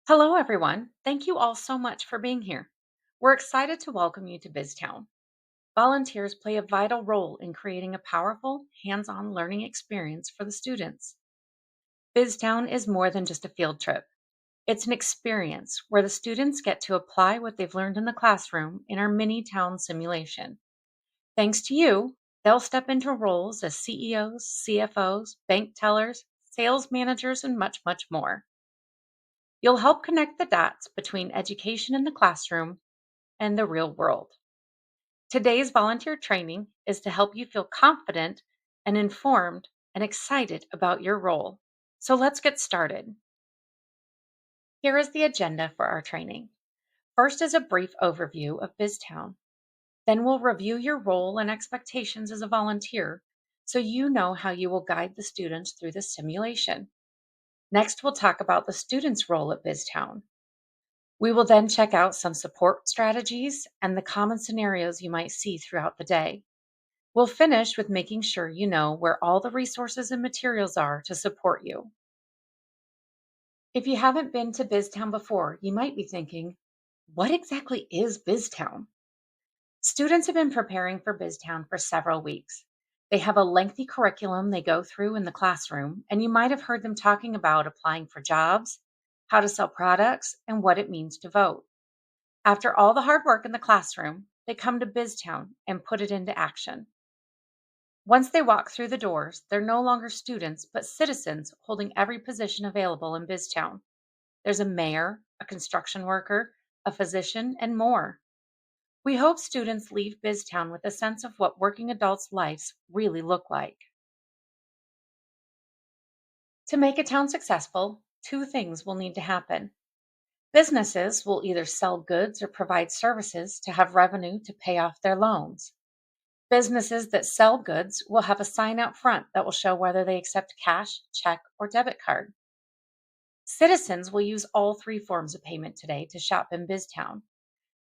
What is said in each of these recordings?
Hello, everyone. Thank you all so much for being here. We're excited to welcome you to BizTown. Volunteers play a vital role in creating a powerful, hands on learning experience for the students. BizTown is more than just a field trip, it's an experience where the students get to apply what they've learned in the classroom in our mini town simulation. Thanks to you, they'll step into roles as CEOs, CFOs, bank tellers, sales managers, and much, much more. You'll help connect the dots between education in the classroom and the real world. Today's volunteer training is to help you feel confident and informed and excited about your role. So let's get started. Here is the agenda for our training. First is a brief overview of BizTown. Then we'll review your role and expectations as a volunteer so you know how you will guide the students through the simulation. Next, we'll talk about the students' role at BizTown. We will then check out some support strategies and the common scenarios you might see throughout the day. We'll finish with making sure you know where all the resources and materials are to support you. If you haven't been to BizTown before, you might be thinking, what exactly is BizTown? Students have been preparing for BizTown for several weeks. They have a lengthy curriculum they go through in the classroom, and you might have heard them talking about applying for jobs, how to sell products, and what it means to vote. After all the hard work in the classroom, they come to BizTown and put it into action. Once they walk through the doors, they're no longer students, but citizens holding every position available in BizTown. There's a mayor, a construction worker, a physician, and more. We hope students leave BizTown with a sense of what working adults' lives really look like. To make a town successful, two things will need to happen. Businesses will either sell goods or provide services to have revenue to pay off their loans. Businesses that sell goods will have a sign out front that will show whether they accept cash, check, or debit card. Citizens will use all three forms of payment today to shop in BizTown.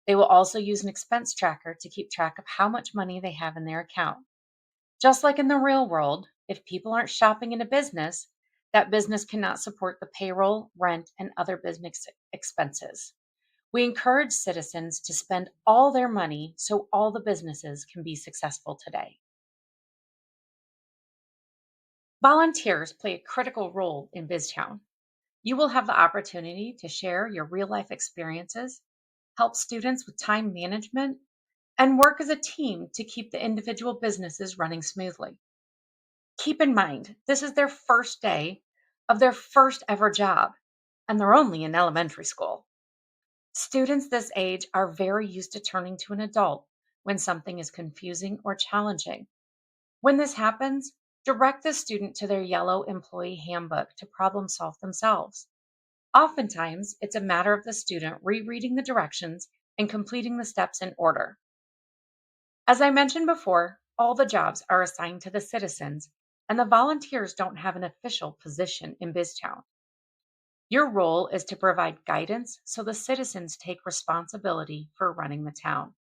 They will also use an expense tracker to keep track of how much money they have in their account. Just like in the real world, if people aren't shopping in a business, that business cannot support the payroll, rent, and other business expenses. We encourage citizens to spend all their money so all the businesses can be successful today. Volunteers play a critical role in BizTown. You will have the opportunity to share your real life experiences, help students with time management, and work as a team to keep the individual businesses running smoothly. Keep in mind, this is their first day of their first ever job, and they're only in elementary school. Students this age are very used to turning to an adult when something is confusing or challenging. When this happens, direct the student to their yellow employee handbook to problem solve themselves. Oftentimes, it's a matter of the student rereading the directions and completing the steps in order. As I mentioned before, all the jobs are assigned to the citizens, and the volunteers don't have an official position in BizTown. Your role is to provide guidance so the citizens take responsibility for running the town.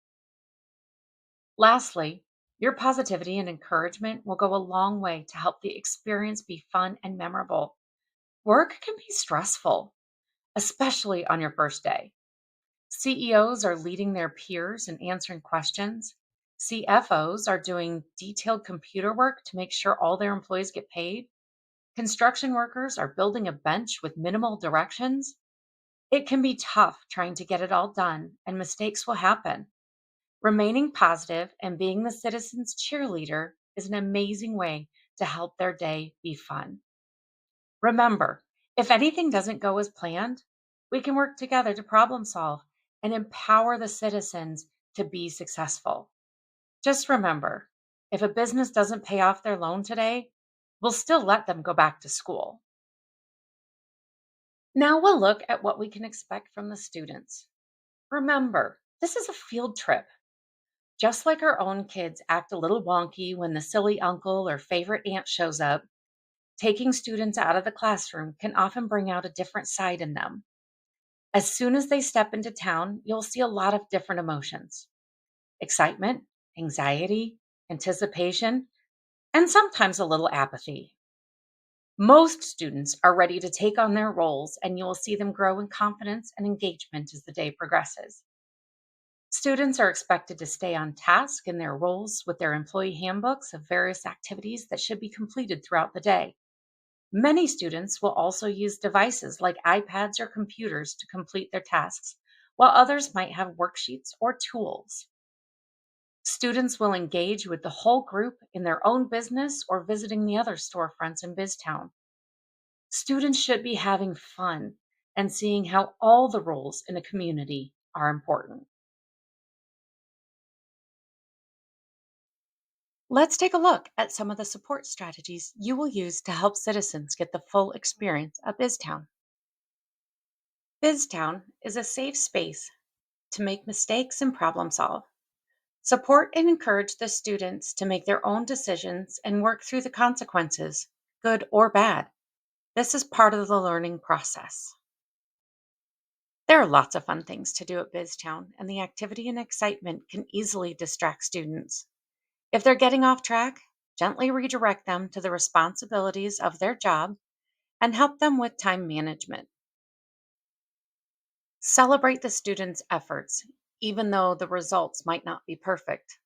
Lastly, your positivity and encouragement will go a long way to help the experience be fun and memorable. Work can be stressful, especially on your first day. CEOs are leading their peers and answering questions. CFOs are doing detailed computer work to make sure all their employees get paid. Construction workers are building a bench with minimal directions. It can be tough trying to get it all done, and mistakes will happen. Remaining positive and being the citizen's cheerleader is an amazing way to help their day be fun. Remember, if anything doesn't go as planned, we can work together to problem solve and empower the citizens to be successful. Just remember, if a business doesn't pay off their loan today, we'll still let them go back to school. Now we'll look at what we can expect from the students. Remember, this is a field trip. Just like our own kids act a little wonky when the silly uncle or favorite aunt shows up, taking students out of the classroom can often bring out a different side in them. As soon as they step into town, you'll see a lot of different emotions: excitement, anxiety, anticipation, and sometimes a little apathy. Most students are ready to take on their roles, and you will see them grow in confidence and engagement as the day progresses. Students are expected to stay on task in their roles with their employee handbooks of various activities that should be completed throughout the day. Many students will also use devices like iPads or computers to complete their tasks, while others might have worksheets or tools. Students will engage with the whole group in their own business or visiting the other storefronts in BizTown. Students should be having fun and seeing how all the roles in a community are important. Let's take a look at some of the support strategies you will use to help citizens get the full experience of BizTown. BizTown is a safe space to make mistakes and problem solve. Support and encourage the students to make their own decisions and work through the consequences, good or bad. This is part of the learning process. There are lots of fun things to do at BizTown, and the activity and excitement can easily distract students. If they're getting off track, gently redirect them to the responsibilities of their job and help them with time management. Celebrate the students' efforts, even though the results might not be perfect.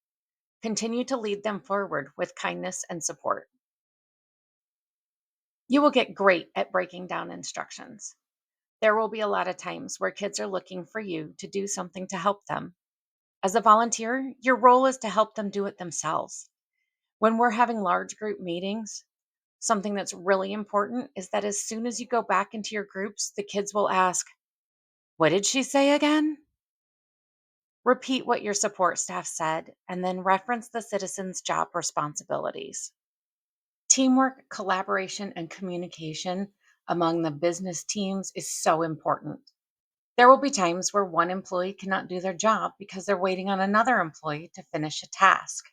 Continue to lead them forward with kindness and support. You will get great at breaking down instructions. There will be a lot of times where kids are looking for you to do something to help them. As a volunteer, your role is to help them do it themselves. When we're having large group meetings, something that's really important is that as soon as you go back into your groups, the kids will ask, "What did she say again?" Repeat what your support staff said and then reference the citizens' job responsibilities. Teamwork, collaboration, and communication among the business teams is so important. There will be times where one employee cannot do their job because they're waiting on another employee to finish a task.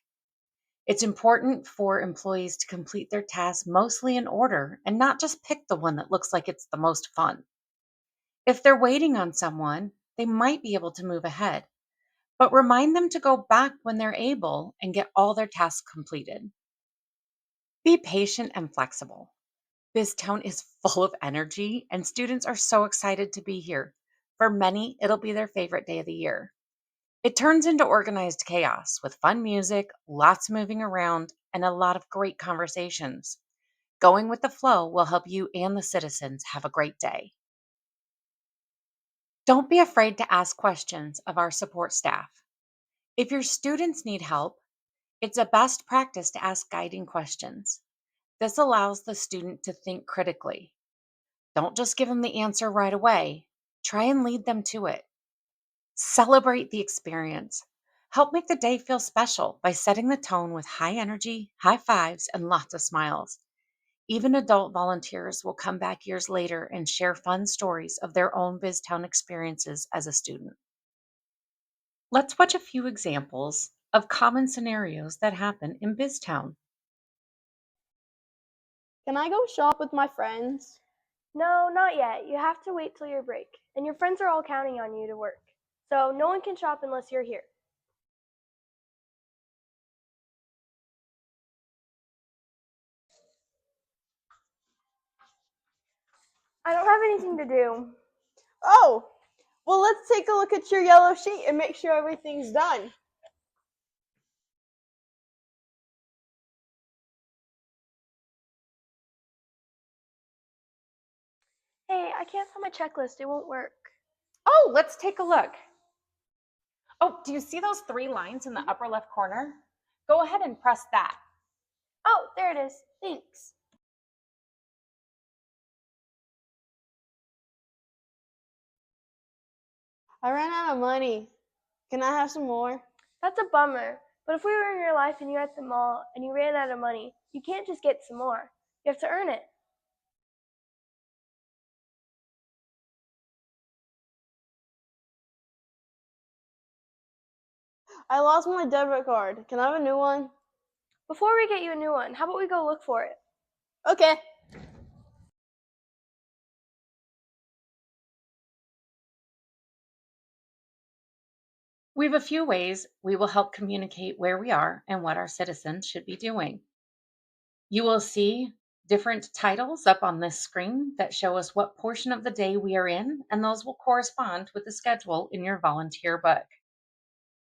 It's important for employees to complete their tasks mostly in order and not just pick the one that looks like it's the most fun. If they're waiting on someone, they might be able to move ahead, but remind them to go back when they're able and get all their tasks completed. Be patient and flexible. BizTown is full of energy, and students are so excited to be here. For many, it'll be their favorite day of the year. It turns into organized chaos with fun music, lots moving around, and a lot of great conversations. Going with the flow will help you and the citizens have a great day. Don't be afraid to ask questions of our support staff. If your students need help, it's a best practice to ask guiding questions. This allows the student to think critically. Don't just give them the answer right away. Try and lead them to it. Celebrate the experience. Help make the day feel special by setting the tone with high energy, high fives, and lots of smiles. Even adult volunteers will come back years later and share fun stories of their own BizTown experiences as a student. Let's watch a few examples of common scenarios that happen in BizTown. Can I go shop with my friends? No, not yet. You have to wait till your break. And your friends are all counting on you to work. So no one can shop unless you're here. I don't have anything to do. Oh, well, let's take a look at your yellow sheet and make sure everything's done. Hey, I can't find my checklist. It won't work. Oh, let's take a look. Oh, do you see those three lines in the upper left corner? Go ahead and press that. Oh, there it is. Thanks. I ran out of money. Can I have some more? That's a bummer. But if we were in your life and you're at the mall and you ran out of money, you can't just get some more. You have to earn it. I lost my debit card. Can I have a new one? Before we get you a new one, how about we go look for it? Okay. We have a few ways we will help communicate where we are and what our citizens should be doing. You will see different titles up on this screen that show us what portion of the day we are in, and those will correspond with the schedule in your volunteer book.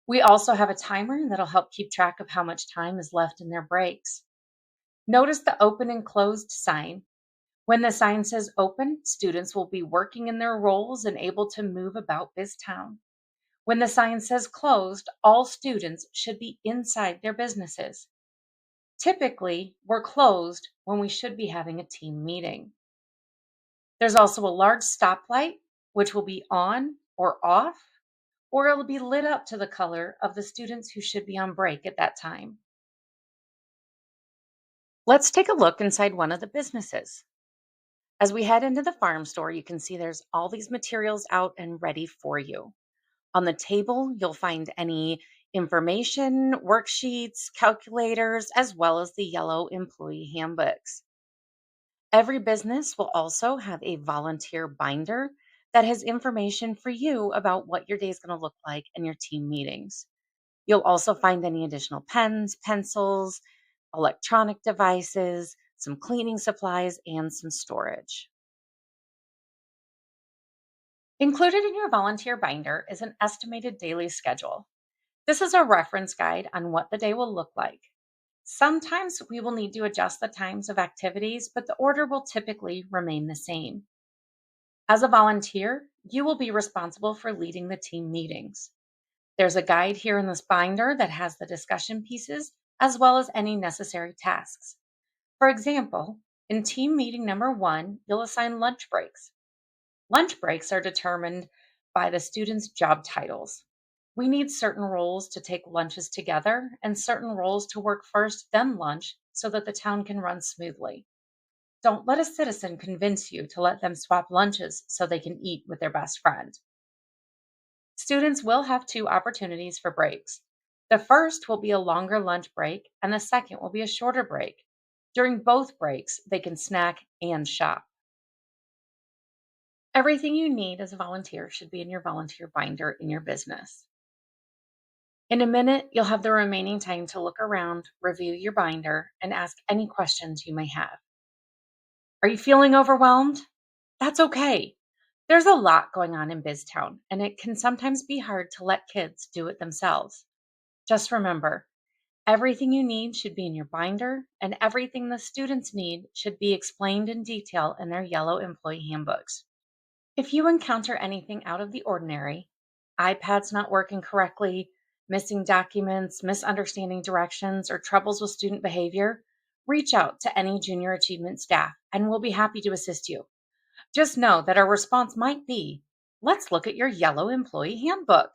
We also have a timer that'll help keep track of how much time is left in their breaks. Notice the open and closed sign. When the sign says open, students will be working in their roles and able to move about BizTown. When the sign says closed, all students should be inside their businesses. Typically, we're closed when we should be having a team meeting. There's also a large stoplight, which will be on or off, or it'll be lit up to the color of the students who should be on break at that time. Let's take a look inside one of the businesses. As we head into the farm store, you can see there's all these materials out and ready for you. On the table, you'll find any information, worksheets, calculators, as well as the yellow employee handbooks. Every business will also have a volunteer binder that has information for you about what your day is going to look like in your team meetings. You'll also find any additional pens, pencils, electronic devices, some cleaning supplies, and some storage. Included in your volunteer binder is an estimated daily schedule. This is a reference guide on what the day will look like. Sometimes we will need to adjust the times of activities, but the order will typically remain the same. As a volunteer, you will be responsible for leading the team meetings. There's a guide here in this binder that has the discussion pieces as well as any necessary tasks. For example, in team meeting number 1, you'll assign lunch breaks. Lunch breaks are determined by the students' job titles. We need certain roles to take lunches together and certain roles to work first, then lunch, so that the town can run smoothly. Don't let a citizen convince you to let them swap lunches so they can eat with their best friend. Students will have 2 opportunities for breaks. The first will be a longer lunch break, and the second will be a shorter break. During both breaks, they can snack and shop. Everything you need as a volunteer should be in your volunteer binder in your business. In a minute, you'll have the remaining time to look around, review your binder, and ask any questions you may have. Are you feeling overwhelmed? That's okay. There's a lot going on in BizTown, and it can sometimes be hard to let kids do it themselves. Just remember, everything you need should be in your binder, and everything the students need should be explained in detail in their yellow employee handbooks. If you encounter anything out of the ordinary, iPads not working correctly, missing documents, misunderstanding directions, or troubles with student behavior, reach out to any junior achievement staff and we'll be happy to assist you. Just know that our response might be, let's look at your yellow employee handbook.